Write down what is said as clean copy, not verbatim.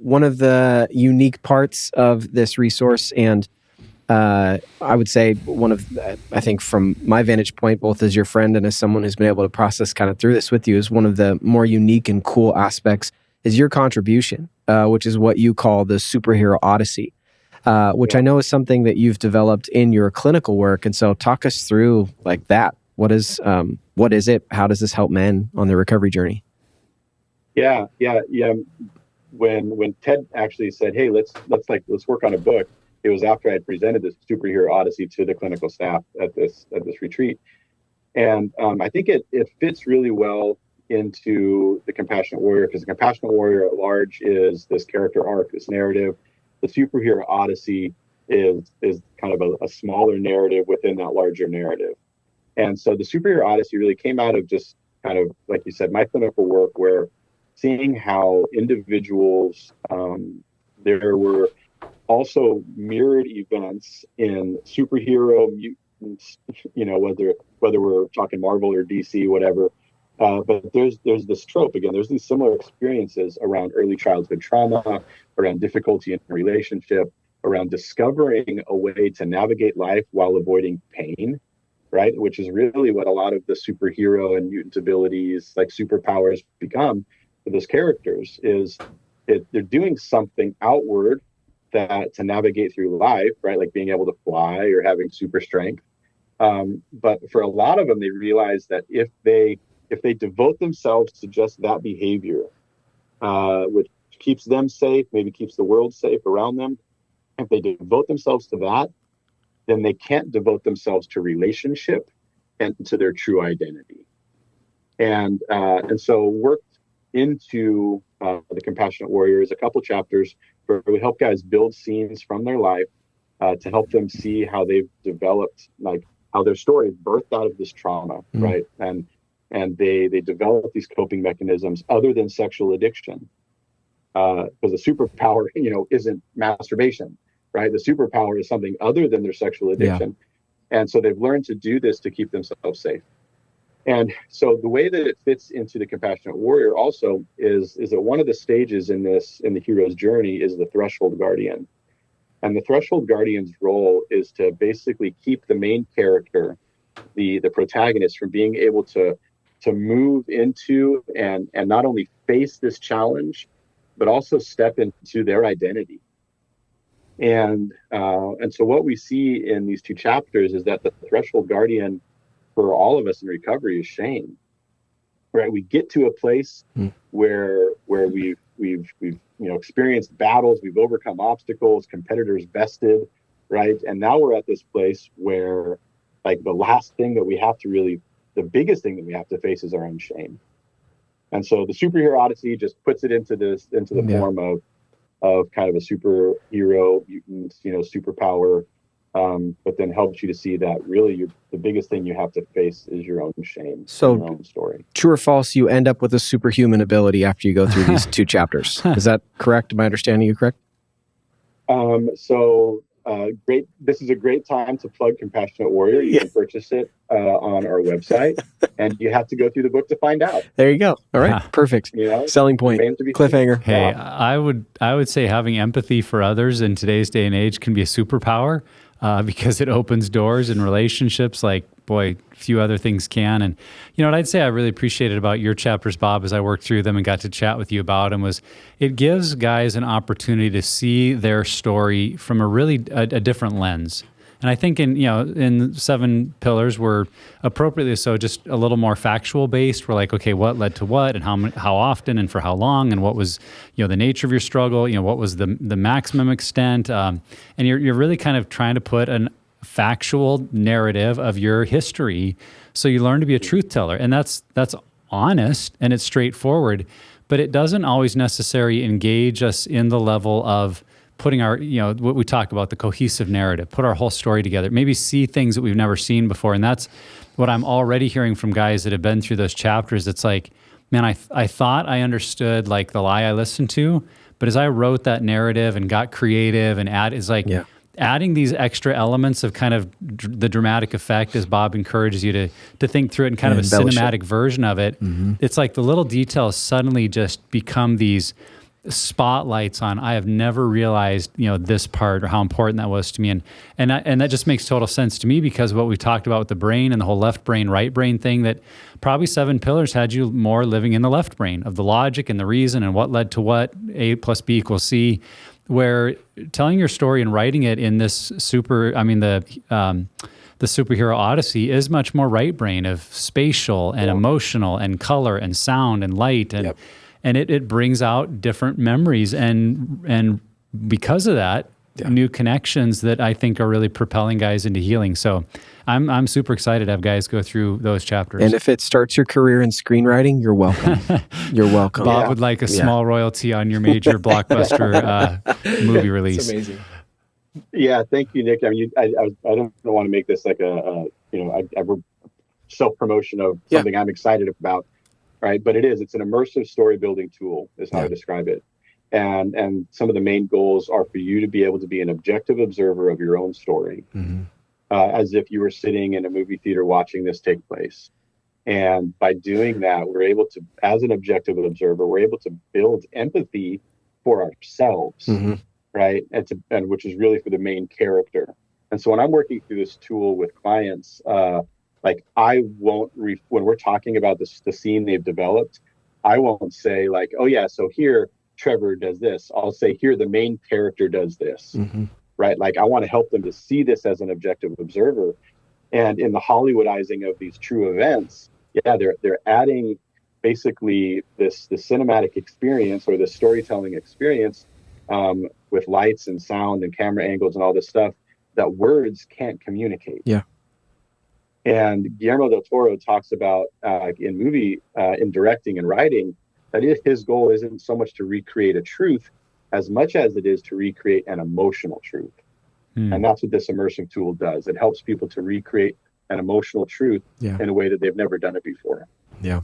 one of the unique parts of this resource, and I would say one of, I think from my vantage point, both as your friend and as someone who's been able to process kind of through this with you, is one of the more unique and cool aspects is your contribution, which is what you call the superhero Odyssey, which I know is something that you've developed in your clinical work. And so talk us through like that. What is it? How does this help men on their recovery journey? Yeah. When Ted actually said, "Hey, let's work on a book," it was after I had presented this superhero Odyssey to the clinical staff at this retreat, and I think it fits really well into the Compassionate Warrior, because the Compassionate Warrior at large is this character arc, this narrative. The superhero Odyssey is kind of a smaller narrative within that larger narrative, and so the superhero Odyssey really came out of just kind of, like you said, my clinical work, where seeing how individuals, there were also mirrored events in superhero, mutants, whether we're talking Marvel or DC, whatever. But there's this trope again. There's these similar experiences around early childhood trauma, around difficulty in a relationship, around discovering a way to navigate life while avoiding pain, right? Which is really what a lot of the superhero and mutant abilities, like superpowers, become for those characters. They're doing something outward that to navigate through life, right? Like being able to fly or having super strength. But for a lot of them, they realize that if they devote themselves to just that behavior, which keeps them safe, maybe keeps the world safe around them, if they devote themselves to that, then they can't devote themselves to relationship and to their true identity. And so worked into the Compassionate Warriors, a couple chapters where we help guys build scenes from their life to help them see how they've developed, like how their story is birthed out of this trauma, right? And they develop these coping mechanisms other than sexual addiction, because the superpower, isn't masturbation, right? The superpower is something other than their sexual addiction. Yeah. And so they've learned to do this to keep themselves safe. And so the way that it fits into the Compassionate Warrior also is that one of the stages in the hero's journey is the Threshold Guardian. And the Threshold Guardian's role is to basically keep the main character, the protagonist, from being able to move into and not only face this challenge, but also step into their identity. And so what we see in these two chapters is that the Threshold Guardian, for all of us in recovery, is shame, right? We get to a place where we've experienced battles, we've overcome obstacles, competitors bested, right? And now we're at this place where, like, the biggest thing that we have to face is our own shame. And so the superhero Odyssey just puts it into the form of kind of a superhero, mutant, superpower. But then helps you to see that really the biggest thing you have to face is your own shame, your own story. True or false, you end up with a superhuman ability after you go through these two chapters. Is that correct? Am I understanding you correct? Great. This is a great time to plug Compassionate Warrior. You can purchase it on our website, and you have to go through the book to find out. There you go. All right. Perfect. Selling point. Cliffhanger. Hey, I would say having empathy for others in today's day and age can be a superpower. Because it opens doors in relationships like, boy, few other things can. And what I'd say I really appreciated about your chapters, Bob, as I worked through them and got to chat with you about them, was it gives guys an opportunity to see their story from a different lens. And I think in 7 pillars, we're appropriately so just a little more factual based. We're like, okay, what led to what, and how often, and for how long, and what was the nature of your struggle, what was the maximum extent, and you're really kind of trying to put a factual narrative of your history, so you learn to be a truth teller, and that's honest and it's straightforward, but it doesn't always necessarily engage us in the level of putting our, what we talk about, the cohesive narrative, put our whole story together, maybe see things that we've never seen before. And that's what I'm already hearing from guys that have been through those chapters. It's like, man, I thought I understood like the lie I listened to, but as I wrote that narrative and got creative and adding these extra elements of kind of the dramatic effect, as Bob encourages you to think through it in kind of a cinematic version of it. Mm-hmm. It's like the little details suddenly just become these spotlights on, I have never realized, this part or how important that was to me. And that just makes total sense to me, because what we talked about with the brain and the whole left brain, right brain thing, that probably 7 pillars had you more living in the left brain of the logic and the reason and what led to what, A plus B equals C, where telling your story and writing it in this the superhero Odyssey is much more right brain of spatial and emotional and color and sound and light. And and it brings out different memories and because of that, new connections that I think are really propelling guys into healing. So I'm super excited to have guys go through those chapters. And if it starts your career in screenwriting, you're welcome. You're welcome. Bob would like a small royalty on your major blockbuster movie release. It's amazing. Yeah, thank you, Nick. I mean, I don't want to make this like a self-promotion of something I'm excited about, right? But it's an immersive story building tool is how I describe it. And some of the main goals are for you to be able to be an objective observer of your own story, as if you were sitting in a movie theater watching this take place. And by doing that, we're able to, as an objective observer, we're able to build empathy for ourselves, right? And which is really for the main character. And so when I'm working through this tool with clients, like I won't, when we're talking about the scene they've developed, I won't say like, oh yeah, so here Trevor does this. I'll say here the main character does this, right? Like I want to help them to see this as an objective observer. And in the Hollywoodizing of these true events, they're adding basically this cinematic experience or the storytelling experience with lights and sound and camera angles and all this stuff that words can't communicate. Yeah. And Guillermo del Toro talks about in directing and writing that his goal isn't so much to recreate a truth as much as it is to recreate an emotional truth. And that's what this immersive tool does. It helps people to recreate an emotional truth in a way that they've never done it before. Yeah.